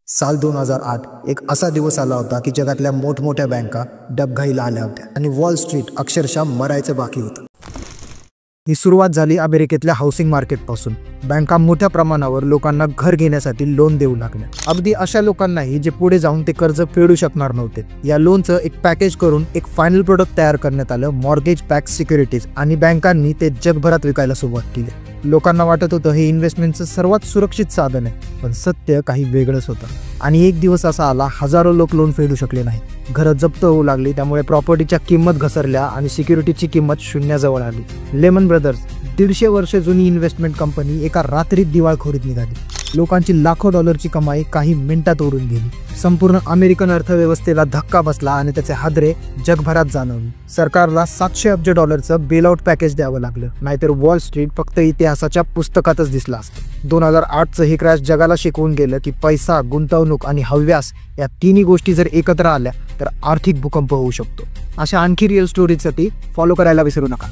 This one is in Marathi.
साल 2008 एक असा दिवस आला होता की जगातल्या मोठमोठ्या बँका डबघाईला आल्या होत्या आणि वॉल स्ट्रीट अक्षरशः मरायचं बाकी होतं। ही सुरुवात झाली अमेरिकेतल्या हाऊसिंग मार्केटपासून। बँका मोठ्या प्रमाणावर लोकांना घर घेण्यासाठी लोन देऊ लागल्या, अगदी अशा लोकांनाही जे पुढे जाऊन ते कर्ज फेडू शकणार नव्हते। या लोनचं एक पॅकेज करून एक फायनल प्रोडक्ट तयार करण्यात आलं, मॉर्गेज बॅक्ड सिक्युरिटीज, आणि बँकांनी ते जगभरात विकायला सुरुवात केली। लोकांना वाटत होतं हे इन्व्हेस्टमेंटचं सर्वात सुरक्षित साधन आहे, पण सत्य काही वेगळंच होतं। आणि एक दिवस असा आला, हजारो लोक लोन फेडू शकले नाही, घरं जप्त होऊ लागली, त्यामुळे प्रॉपर्टीच्या किंमत घसरल्या आणि सिक्युरिटीची किंमत शून्याजवळ आली। लेमन ब्रदर्स, 150 वर्ष जुनी इन्व्हेस्टमेंट कंपनी, एका रात्रीत दिवाळखोरीत निघाली। लोकांची लाखो डॉलरची कमाई काही मिनिटात उडून गेली। संपूर्ण अमेरिकन अर्थव्यवस्थेला धक्का बसला आणि त्याचे हादरे जगभरात जाणवले। सरकारला 700 अब्ज डॉलरचं बेलआउट पॅकेज द्यावं लागलं, नाहीतर वॉल स्ट्रीट फक्त इतिहासाच्या पुस्तकातच दिसला असतं। 2008चं हे क्रॅश जगाला शिकवून गेलं की पैसा, गुंतवणूक आणि हव्यास या तिन्ही गोष्टी जर एकत्र आल्या तर आर्थिक भूकंप होऊ शकतो। अशा आणखी रिअल स्टोरीजसाठी फॉलो करायला विसरू नका।